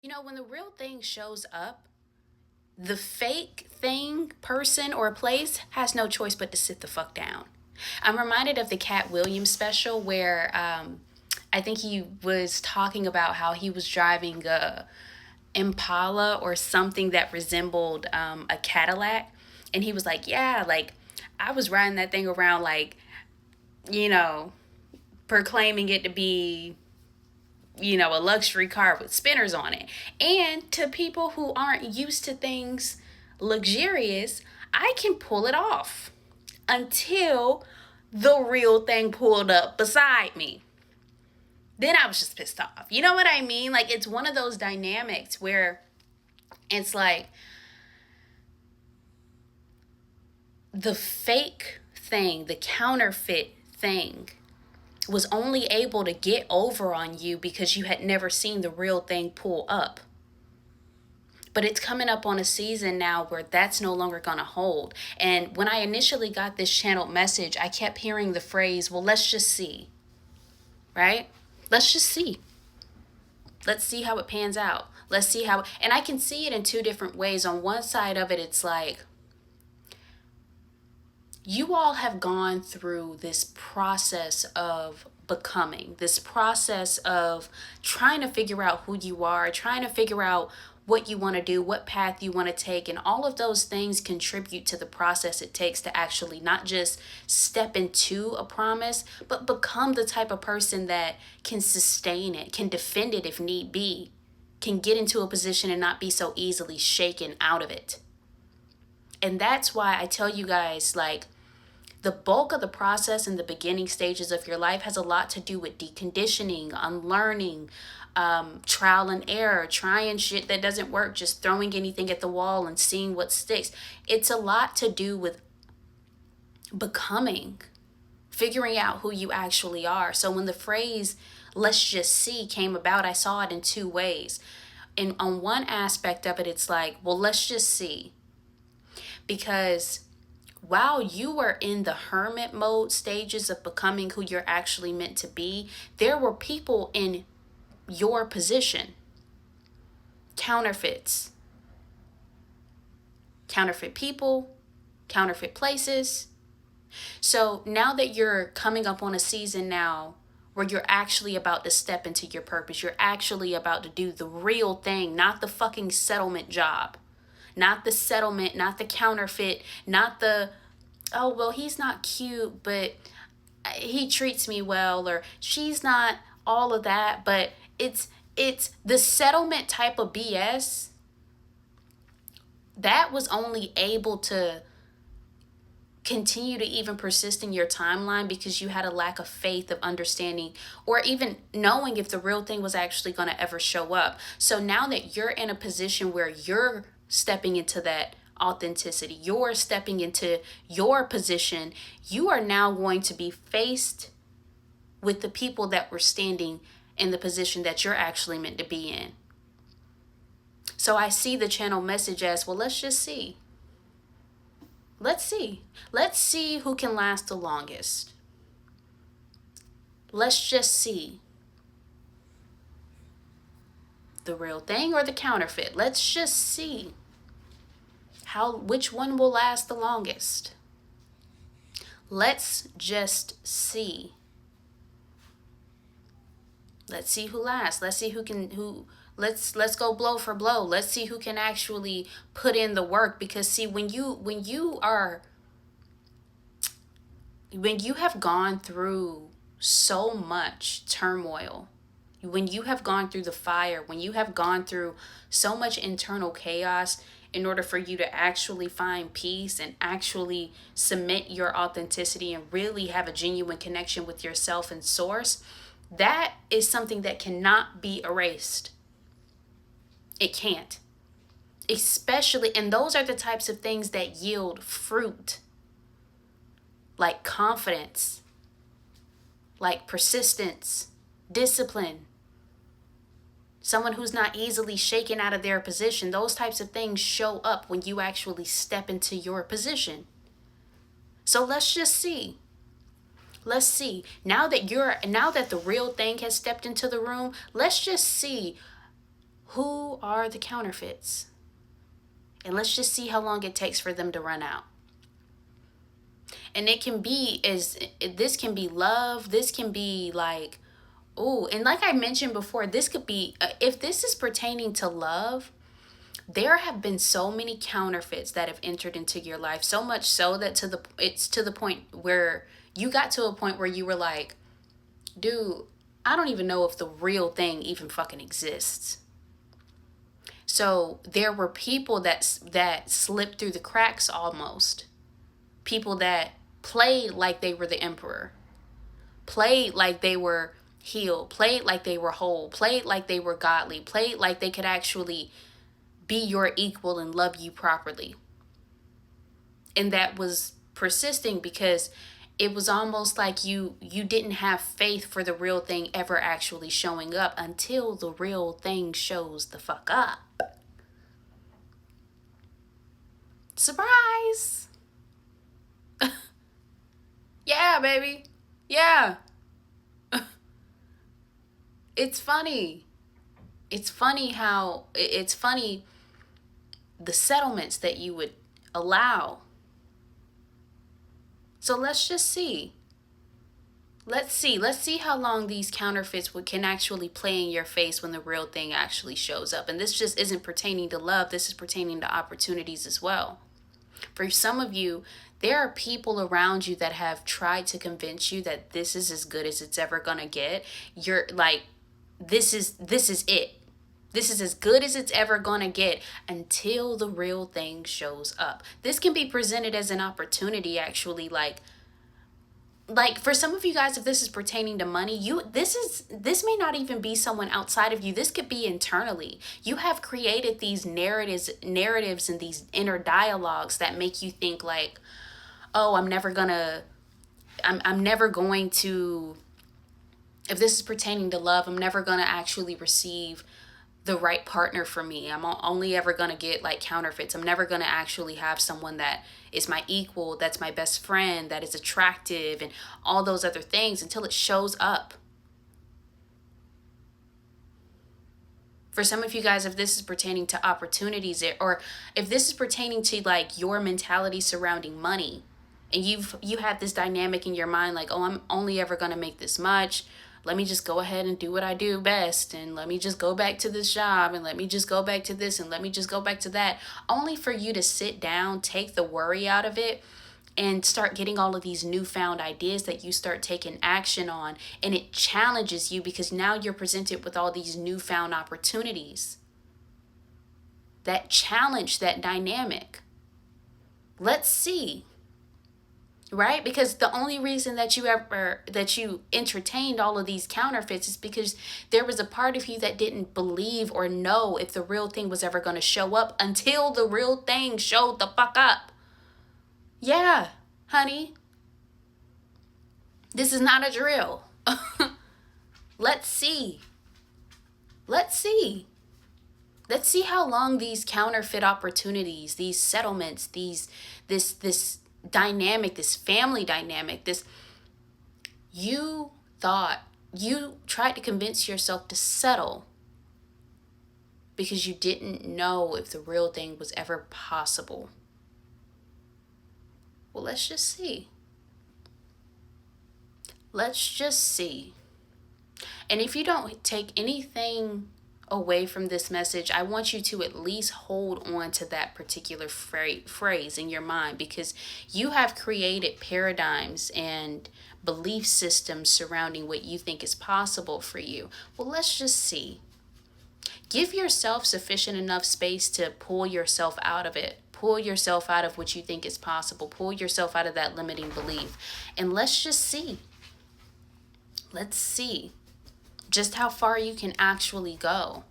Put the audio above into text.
When the real thing shows up, the fake thing, person, or place has no choice but to sit the fuck down. I'm reminded of the Cat Williams special where I think he was talking about how he was driving a Impala or something that resembled a Cadillac. And he was like, yeah, like I was riding that thing around, like, you know, proclaiming it to be a luxury car with spinners on it. And to people who aren't used to things luxurious, I can pull it off until the real thing pulled up beside me. Then I was just pissed off. You know what I mean? Like, it's one of those dynamics where it's like the fake thing, the counterfeit thing was only able to get over on you because you had never seen the real thing pull up. But it's coming up on a season now where that's no longer going to hold. And when I initially got this channeled message, I kept hearing the phrase, well, let's just see, right? Let's just see. Let's see how it pans out. Let's see how, and I can see it in two different ways. On one side of it, it's like, you all have gone through this process of becoming, this process of trying to figure out who you are, trying to figure out what you want to do, what path you want to take. And all of those things contribute to the process it takes to actually not just step into a promise, but become the type of person that can sustain it, can defend it if need be, can get into a position and not be so easily shaken out of it. And that's why I tell you guys, like, the bulk of the process in the beginning stages of your life has a lot to do with deconditioning, unlearning, trial and error, trying shit that doesn't work, just throwing anything at the wall and seeing what sticks. It's a lot to do with becoming, figuring out who you actually are. So when the phrase, let's just see, came about, I saw it in two ways. And on one aspect of it, it's like, well, let's just see. Because while you were in the hermit mode stages of becoming who you're actually meant to be, there were people in your position, counterfeits, counterfeit people, counterfeit places. So now that you're coming up on a season now where you're actually about to step into your purpose, you're actually about to do the real thing, not the fucking settlement job, not the settlement, not the counterfeit, not the, oh, well, he's not cute, but he treats me well, or she's not all of that, but it's the settlement type of BS that was only able to continue to even persist in your timeline because you had a lack of faith of understanding or even knowing if the real thing was actually going to ever show up. So now that you're in a position where you're stepping into that authenticity, you're stepping into your position, you are now going to be faced with the people that were standing in the position that you're actually meant to be in. So I see the channel message as, well, let's just see. Let's see. Let's see who can last the longest. Let's just see. The real thing or the counterfeit. Let's just see which one will last the longest. Let's just see. Let's see who lasts. Let's see let's go blow for blow. Let's see who can actually put in the work, because see, when you have gone through so much turmoil, when you have gone through the fire, when you have gone through so much internal chaos, in order for you to actually find peace and actually submit your authenticity and really have a genuine connection with yourself and source, that is something that cannot be erased. It can't. Especially, and those are the types of things that yield fruit, like confidence, like persistence, discipline, someone who's not easily shaken out of their position. Those types of things show up when you actually step into your position. So let's just see. Let's see. Now that the real thing has stepped into the room, let's just see Who are the counterfeits? And let's just see how long it takes for them to run out. And it can be this can be love. This can be like, oh, and like I mentioned before, this could be, if this is pertaining to love, there have been so many counterfeits that have entered into your life. So much so that it's to the point where you got to a point where you were like, dude, I don't even know if the real thing even fucking exists. So there were people that slipped through the cracks almost. People that played like they were the emperor, played like they were healed, played like they were whole, played like they were godly, played like they could actually be your equal and love you properly. And that was persisting because it was almost like you didn't have faith for the real thing ever actually showing up until the real thing shows the fuck up. Surprise! Yeah, baby. Yeah. It's funny. It's funny the settlements that you would allow. So let's just see. Let's see how long these counterfeits can actually play in your face when the real thing actually shows up. And this just isn't pertaining to love. This is pertaining to opportunities as well. For some of you, there are people around you that have tried to convince you that this is as good as it's ever gonna get. You're like, this is it. This is as good as it's ever gonna get until the real thing shows up. This can be presented as an opportunity, actually. Like for some of you guys, if this is pertaining to money, this may not even be someone outside of you. This could be internally. You have created these narratives and these inner dialogues that make you think like, oh, I'm never going to, if this is pertaining to love, I'm never going to actually receive the right partner for me. I'm only ever going to get like counterfeits. I'm never going to actually have someone that is my equal, that's my best friend, that is attractive, and all those other things until it shows up. For some of you guys, if this is pertaining to opportunities, or if this is pertaining to like your mentality surrounding money, and you had this dynamic in your mind like, oh, I'm only ever going to make this much. Let me just go ahead and do what I do best, and let me just go back to this job, and let me just go back to this, and let me just go back to that, only for you to sit down, take the worry out of it, and start getting all of these newfound ideas that you start taking action on. And it challenges you because now you're presented with all these newfound opportunities that challenge that dynamic. Let's see. Right? Because the only reason that you entertained all of these counterfeits is because there was a part of you that didn't believe or know if the real thing was ever going to show up until the real thing showed the fuck up. Yeah, honey. This is not a drill. Let's see. Let's see how long these counterfeit opportunities, these settlements, this dynamic, this family dynamic, you tried to convince yourself to settle because you didn't know if the real thing was ever possible. Well, let's just see. Let's just see. And if you don't take anything away from this message, I want you to at least hold on to that particular phrase in your mind, because you have created paradigms and belief systems surrounding what you think is possible for you. Well, let's just see. Give yourself sufficient enough space to pull yourself out of it. Pull yourself out of what you think is possible. Pull yourself out of that limiting belief. And let's just see. Let's see just how far you can actually go.